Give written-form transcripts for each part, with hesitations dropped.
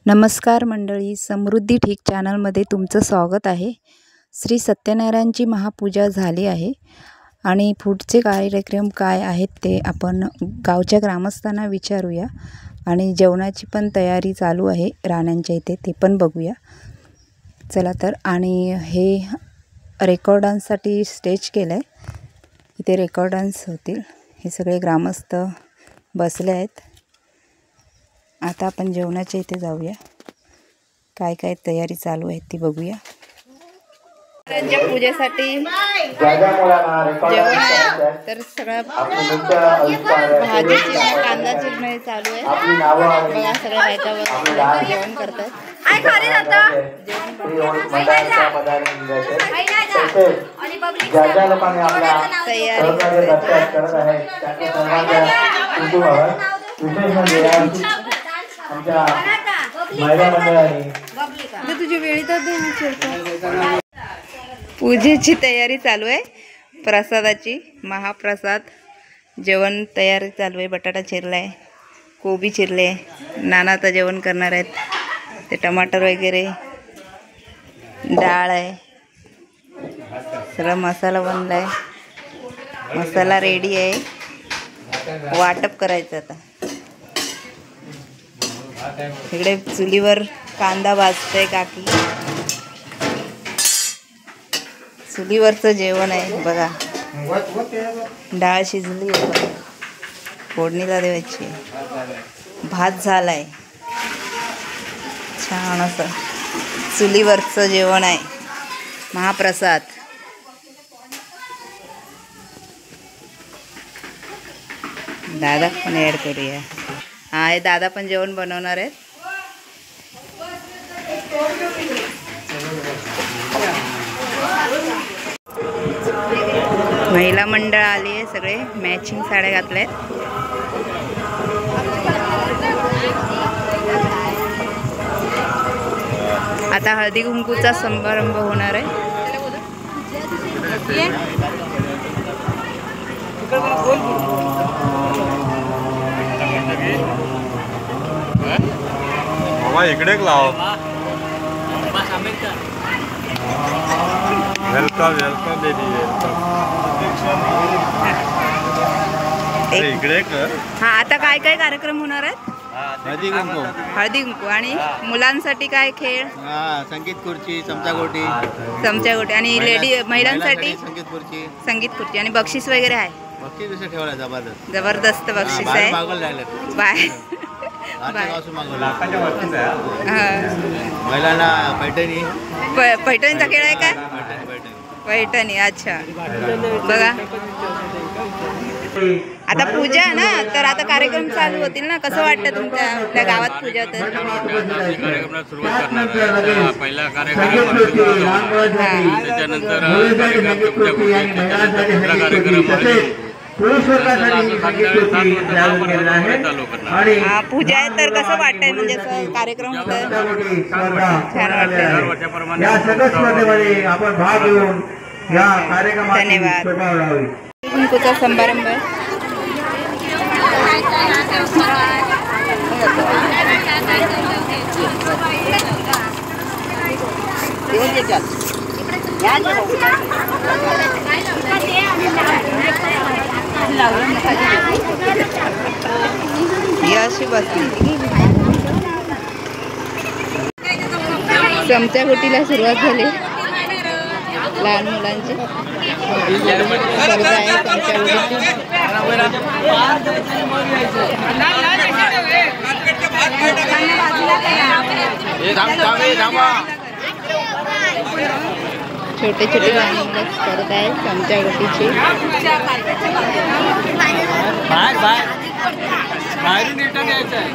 नमस्कार मंडळी, समृद्धी ठीक चॅनलमध्ये तुमचं स्वागत आहे। श्री सत्यनारायणची महापूजा झाली आहे आणि पुढचे कार्यक्रम काय आहेत ते आपण गावच्या ग्रामस्थांना विचारूया आणि जेवणाची पण तयारी चालू आहे राण्यांच्या इथे, ते पण बघूया। चला तर, आणि हे रेकॉर्डांसाठी स्टेज केलं आहे, इथे रेकॉर्ड डान्स होतील। हे सगळे ग्रामस्थ बसले आहेत। आता आपण जेवणाच्या इथे जाऊया, काय काय तयारी चालू आहे ती बघूया। त्यांच्या पूजेसाठी जेवण आहे, तर सगळं भाजीची कांदा चिरणे चालू आहे। बघा सगळ्या बायका जेवण करतात। तुझी वेळी तर पूजेची तयारी चालू आहे, प्रसादाची, महाप्रसाद जेवण तयारी चालू आहे। बटाटा चिरलाय, कोबी चिरले, नाना आता जेवण करणार आहेत। ते टमाटर वगैरे, डाळ आहे, सगळा मसाला बनलाय, मसाला रेडी आहे, वाटप करायचं आता। इकडे चुलीवर कांदा भाजतंय काकी, चुलीवरचं जेवण आहे बघा। डाळ शिजली आहे, फोडणीला द्यायची, भात झालाय, छान असं चुलीवरचं जेवण आहे, महाप्रसाद। दादा पण ॲड करूया। हा, हे दादा पण जेवण बनवणार आहेत। महिला मंडळ आली आहे, सगळे मॅचिंग साड्या घातल्यात। आता हळदी कुंकूचा समारंभ होणार आहे। इकडे लाव। वेलकम वेलकम बेबी, इकडे कर। हा, आता काय काय कार्यक्रम होणार आहेत? हळदी कुंकू, हळदी कुंकू आणि मुलांसाठी काय खेळ? संगीत खुर्ची, चमचा गोटी, आणि महिलांसाठी संगीत खुर्ची आणि बक्षीस वगैरे आहे। बक्षीस कसं ठेवलं? जबरदस्त जबरदस्त बक्षीस आहे। बाय महिलांना पैठणी, पैठणीचा खेळ आहे काय? पैठणी, अच्छा। बघा आता पूजा आहे ना, तर आता कार्यक्रम चालू होतील ना, कसं वाटतं तुमच्या आपल्या गावात पूजा? तर कार्यक्रमाला सुरुवात करणार आहे। पहिला कार्यक्रम त्याच्यानंतर पूजा आहे, तर कसं वाटतंय? म्हणजे कार्यक्रम होतं, छान वाटतं। धन्यवाद। कुंकूचा समारंभ आहे। अशी बसली चमच्या गोटीला सुरुवात झाली, लहान मुलांची स्पर्धा आहे चमच्या गोटीची। छोटे छोटे लहान मुलं स्पर्धा आहे चमच्या गोटीची। बाहेरून रिटर्न यायचं आहे,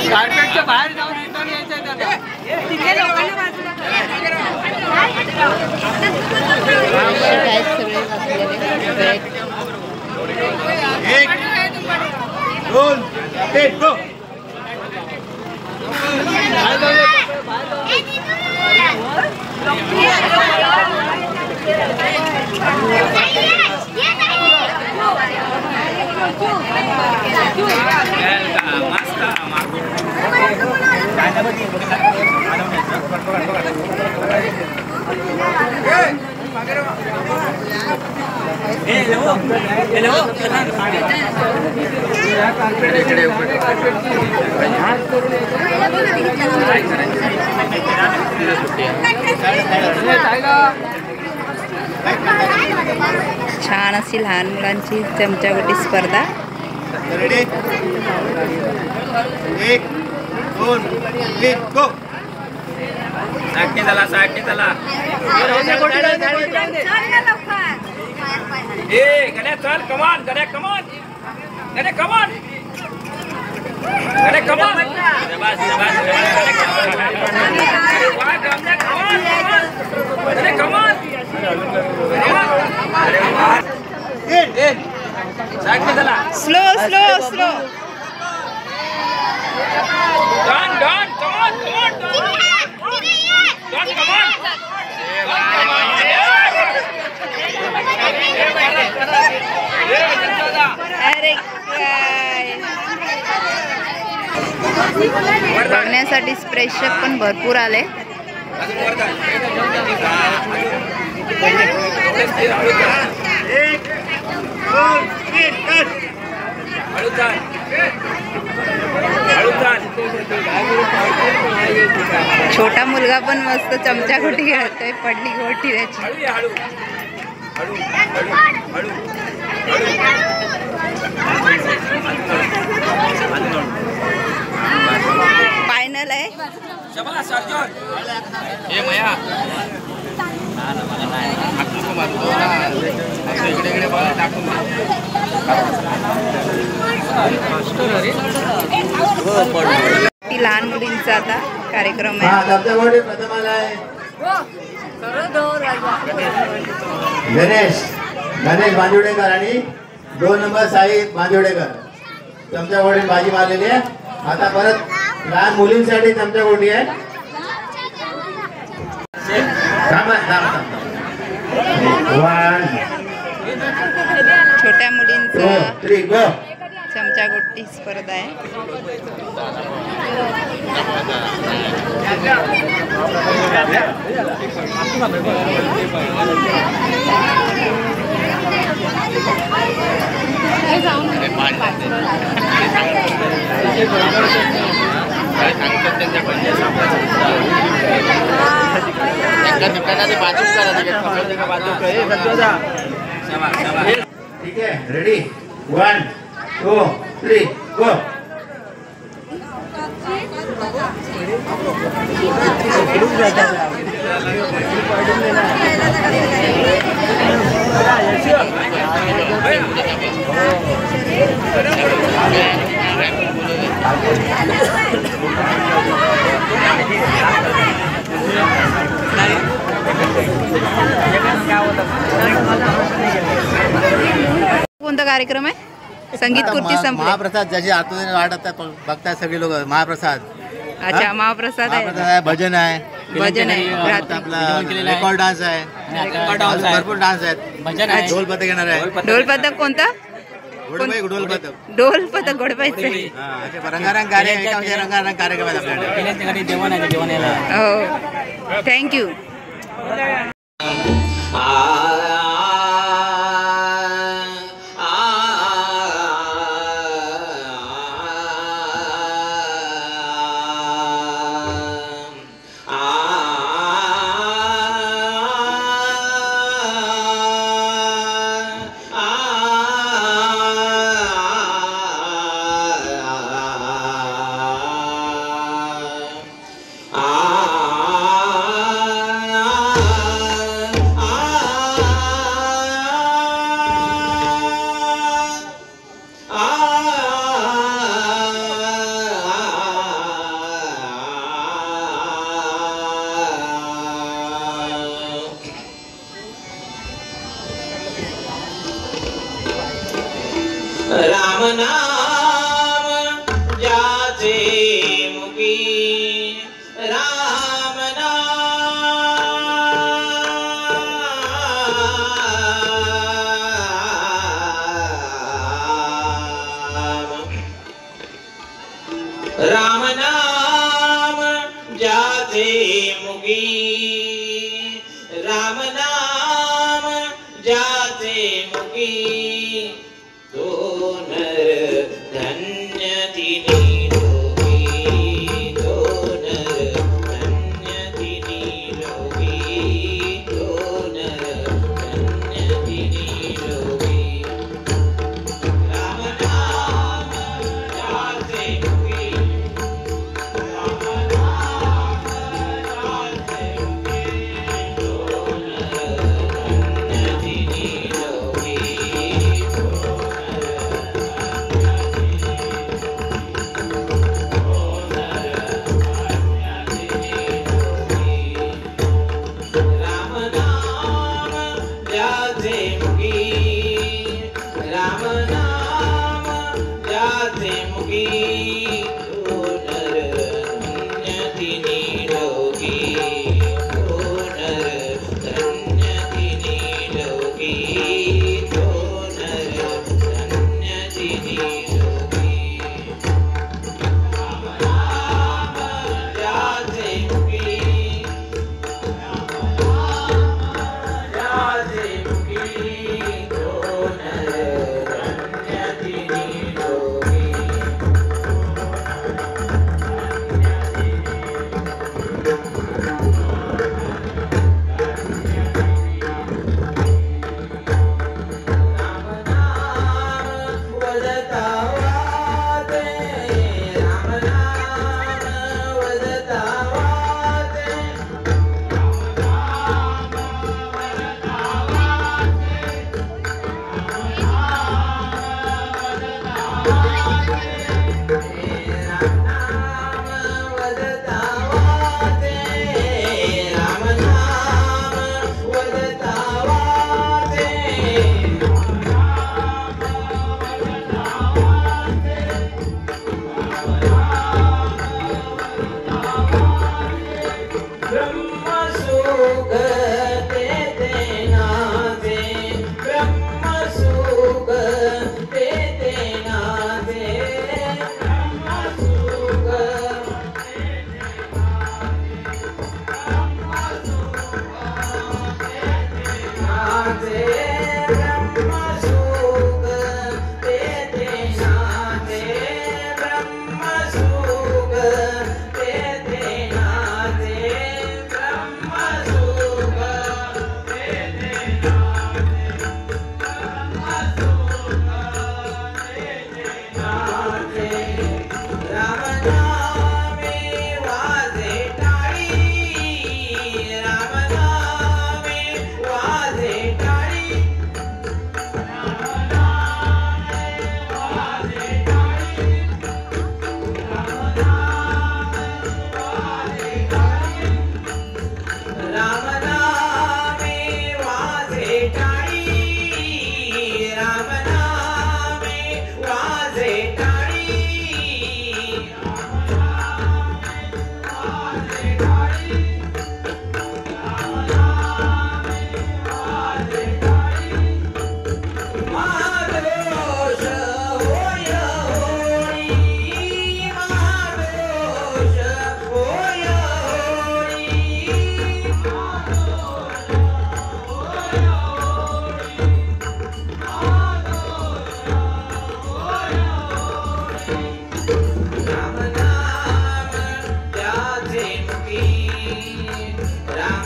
कार्पेटच्या बाहेर जाऊन रिटर्न यायचं आहे दादा। छान अशी लहान मुलांची चमचागोटी स्पर्धा. रेडी 1 2 3 गो. सारखे चला ए गण्या चल कमान गण्या कमान गण्या कमान गण्या कमान शाबास कमान सारखे चला स्लो स्लो स्लो. डन कमान अरे काय बघण्यासाठी प्रेक्षक पण भरपूर आले. छोटा मुलगा पण मस्त चमचागोटी खेळतोय. पडली गोटी त्याची. फायनल आहे. ती लहान मुलींचा आता कार्यक्रम आहे. प्रथम आलाय गणेश बांदिवडेकर आणि 2 नंबर साई बांदिवडेकर. चमचागोटी बाजी मारलेली आहे. आता परत लहान मुलींसाठी चमचागोटी आहे. छोट्या मुलींचा 3 गो. चमचागोटी स्पर्धा आहे. ठीक आहे रेडी 1 2 3 गो. कोणता कार्यक्रम आहे? संगीत खुर्ची संपली. महाप्रसाद ज्याची आतून वाटत बघताय सगळे लोक. महाप्रसाद. अच्छा महाप्रसाद आहे. भजन आहे. भजन आहे. आपला रेकॉर्ड डान्स आहे. भरपूर डान्स आहेत. भजन आहे. ढोल पथक येणार आहे. ढोल पथक कोणता? ढोल पथक. ढोल पथक घोडपायचं. रंगारंग कार्यक्रम रंगारंग कार्यक्रम आहे आपल्याकडे. हो थँक्यू. राम नाम ज्याचे मुखी राम नाम ज्याचे मुखी राम नाम ज्याचे मुखी तो नर धन्य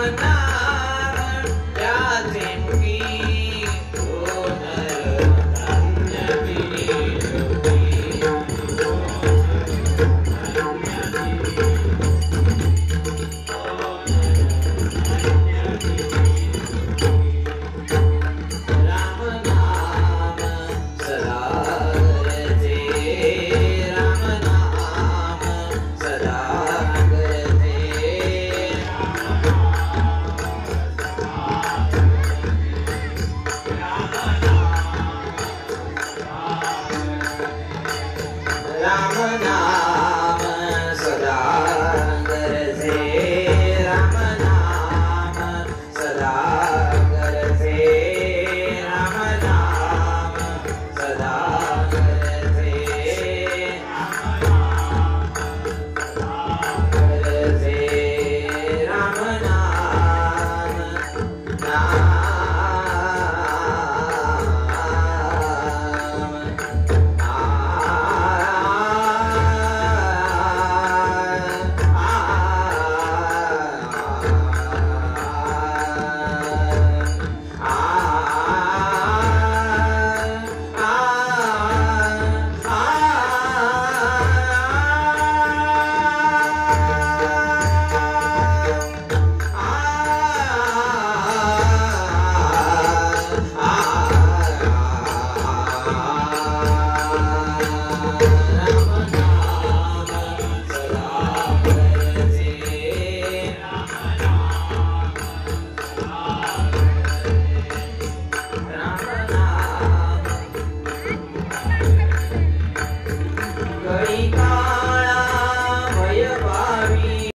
नाम